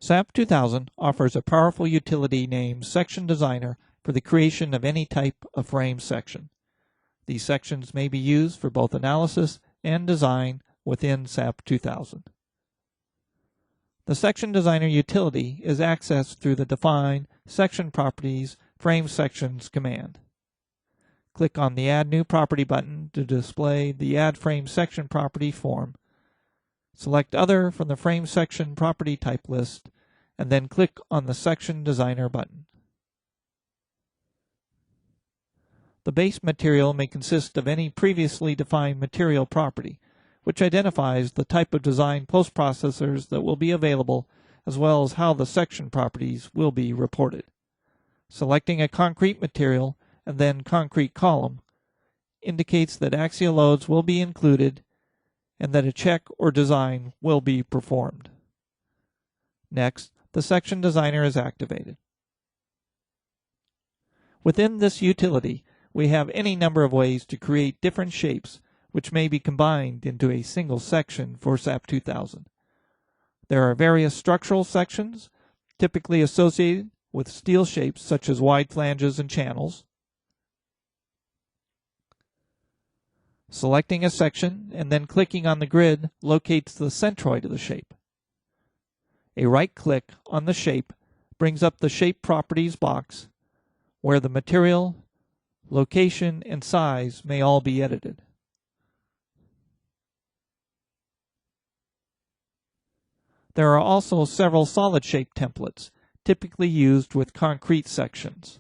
SAP 2000 offers a powerful utility named Section Designer for the creation of any type of frame section. These sections may be used for both analysis and design within SAP 2000. The Section Designer utility is accessed through the Define Section Properties Frame Sections command. Click on the Add New Property button to display the Add Frame Section Property form. Select Other from the Frame Section Property Type list, and then click on the Section Designer button. The base material may consist of any previously defined material property, which identifies the type of design post-processors that will be available, as well as how the section properties will be reported. Selecting a concrete material and then concrete column indicates that axial loads will be included and that a check or design will be performed. Next, the Section Designer is activated. Within this utility, we have any number of ways to create different shapes which may be combined into a single section for SAP 2000. There are various structural sections, typically associated with steel shapes such as wide flanges and channels. Selecting a section and then clicking on the grid locates the centroid of the shape. A right-click on the shape brings up the Shape Properties box, where the material, location, and size may all be edited. There are also several solid shape templates, typically used with concrete sections.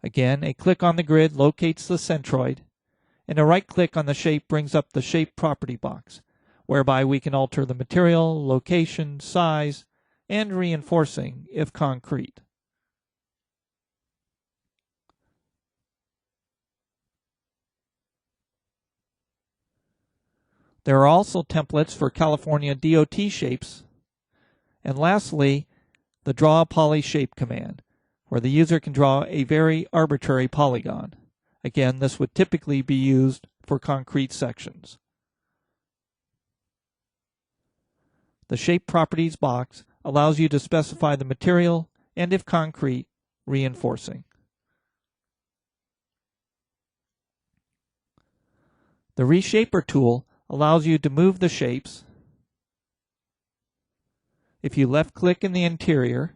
Again, a click on the grid locates the centroid, and a right-click on the shape brings up the Shape Property box, whereby we can alter the material, location, size, and reinforcing if concrete. There are also templates for California DOT shapes, and lastly, the Draw Poly Shape command, where the user can draw a very arbitrary polygon. Again, this would typically be used for concrete sections. The Shape Properties box allows you to specify the material and, if concrete, reinforcing. The Reshaper tool allows you to move the shapes. If you left-click in the interior,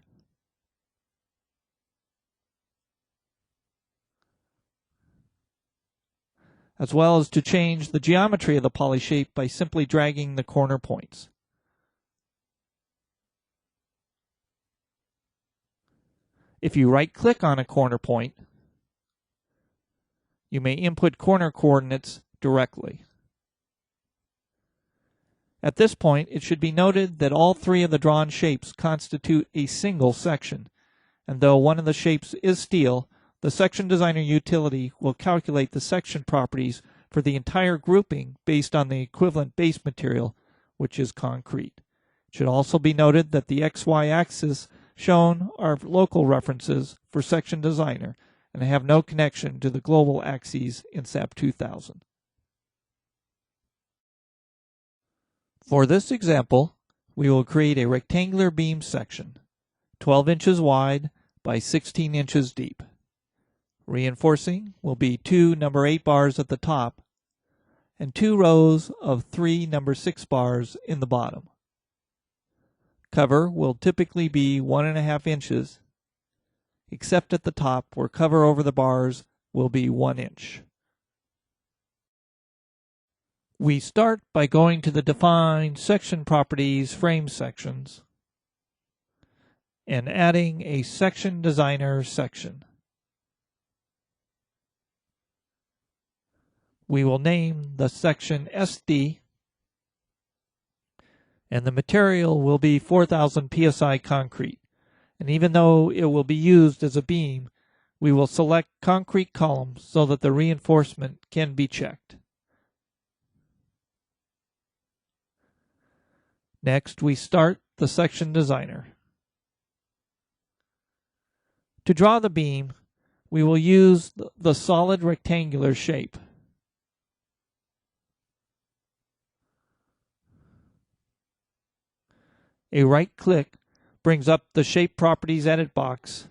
as well as to change the geometry of the poly shape by simply dragging the corner points. If you right-click on a corner point, you may input corner coordinates directly. At this point, it should be noted that all three of the drawn shapes constitute a single section, and though one of the shapes is steel, the Section Designer utility will calculate the section properties for the entire grouping based on the equivalent base material, which is concrete. It should also be noted that the XY axis shown are local references for Section Designer and have no connection to the global axes in SAP 2000. For this example, we will create a rectangular beam section, 12 inches wide by 16 inches deep. Reinforcing will be 2 number 8 bars at the top and 2 rows of 3 number 6 bars in the bottom. Cover will typically be 1.5 inches, except at the top where cover over the bars will be 1 inch. We start by going to the Define Section Properties Frame Sections and adding a Section Designer section. We will name the section SD, and the material will be 4,000 psi concrete. And even though it will be used as a beam, we will select concrete columns so that the reinforcement can be checked. Next, we start the Section Designer. To draw the beam, we will use the solid rectangular shape. A right click brings up the Shape Properties Edit box,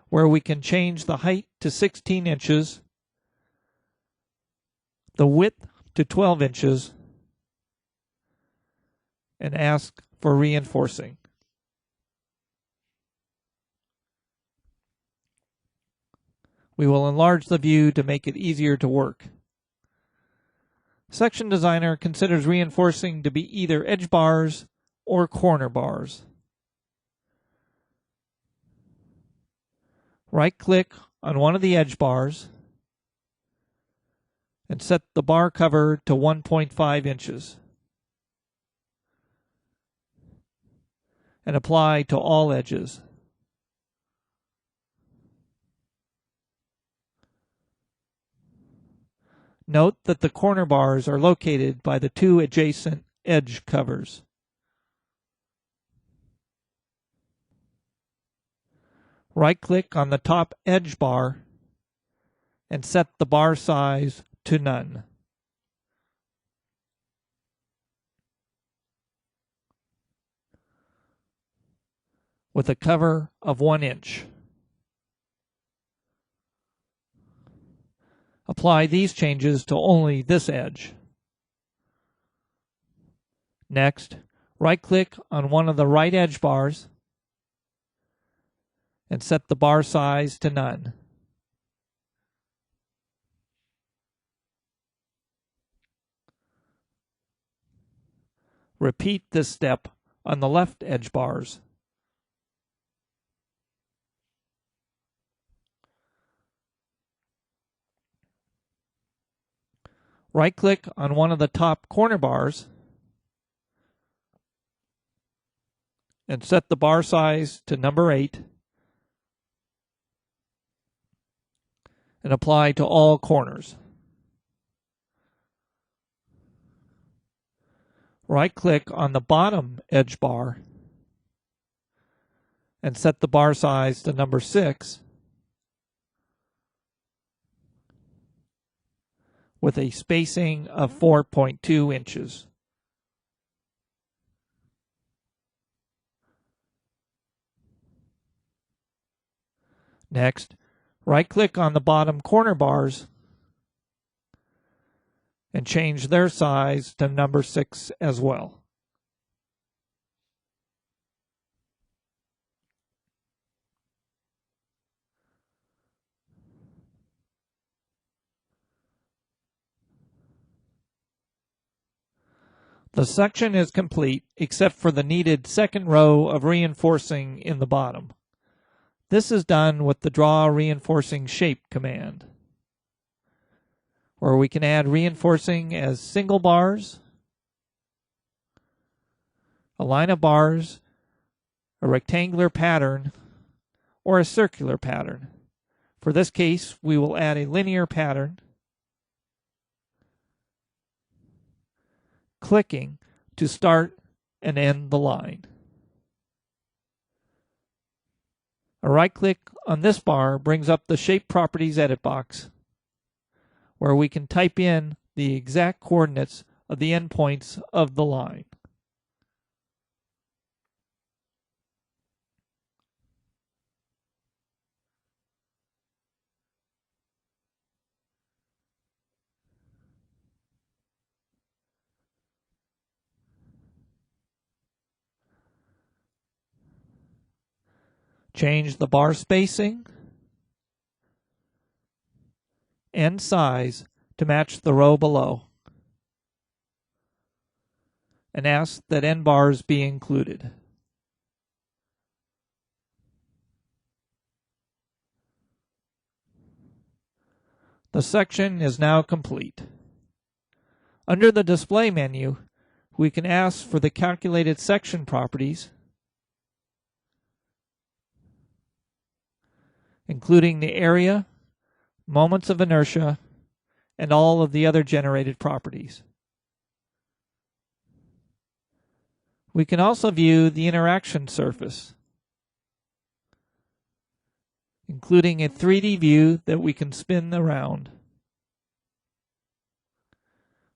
where we can change the height to 16 inches, the width to 12 inches, and ask for reinforcing. We will enlarge the view to make it easier to work. Section Designer considers reinforcing to be either edge bars or corner bars. Right-click on one of the edge bars and set the bar cover to 1.5 inches. And apply to all edges. Note that the corner bars are located by the two adjacent edge covers. Right-click on the top edge bar and set the bar size to none. With a cover of 1 inch. Apply these changes to only this edge. Next, right-click on one of the right edge bars and set the bar size to none. Repeat this step on the left edge bars. Right-click on one of the top corner bars and set the bar size to number 8 and apply to all corners. Right-click on the bottom edge bar and set the bar size to number 6 with a spacing of 4.2 inches. Next, right-click on the bottom corner bars and change their size to number 6 as well. The section is complete except for the needed second row of reinforcing in the bottom. This is done with the Draw Reinforcing Shape command, where we can add reinforcing as single bars, a line of bars, a rectangular pattern, or a circular pattern. For this case, we will add a linear pattern, clicking to start and end the line. A right-click on this bar brings up the Shape Properties Edit box, where we can type in the exact coordinates of the endpoints of the line. Change the bar spacing and size to match the row below, and ask that end bars be included. The section is now complete. Under the Display menu, we can ask for the calculated section properties, including the area, moments of inertia, and all of the other generated properties. We can also view the interaction surface, including a 3D view that we can spin around.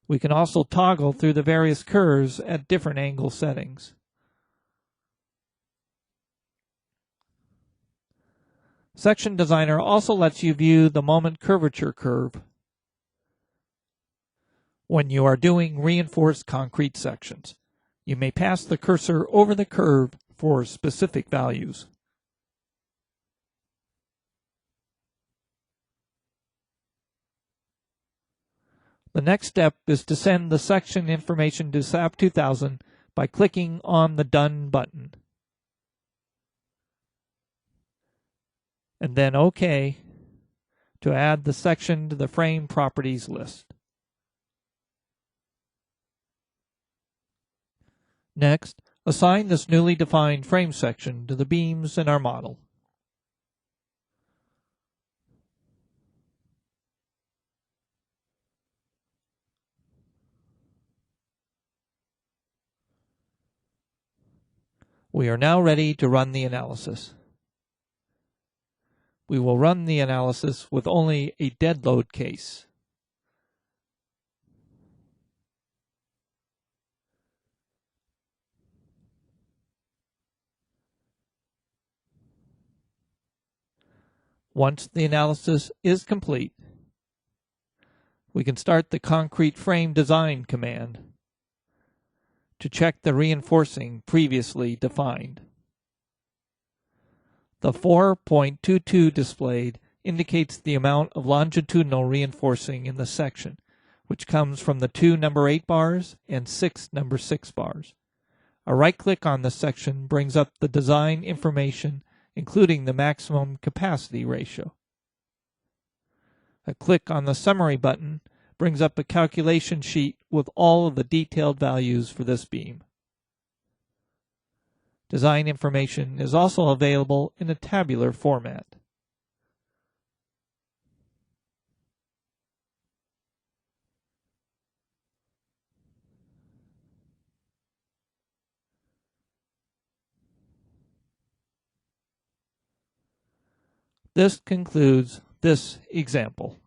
We can also toggle through the various curves at different angle settings. Section Designer also lets you view the moment curvature curve when you are doing reinforced concrete sections. You may pass the cursor over the curve for specific values. The next step is to send the section information to SAP 2000 by clicking on the Done button, and then OK to add the section to the frame properties list. Next, assign this newly defined frame section to the beams in our model. We are now ready to run the analysis. We will run the analysis with only a dead load case. Once the analysis is complete, we can start the concrete frame design command to check the reinforcing previously defined. The 4.22 displayed indicates the amount of longitudinal reinforcing in the section, which comes from the 2 number 8 bars and 6 number 6 bars. A right click on the section brings up the design information, including the maximum capacity ratio. A click on the summary button brings up a calculation sheet with all of the detailed values for this beam. Design information is also available in a tabular format. This concludes this example.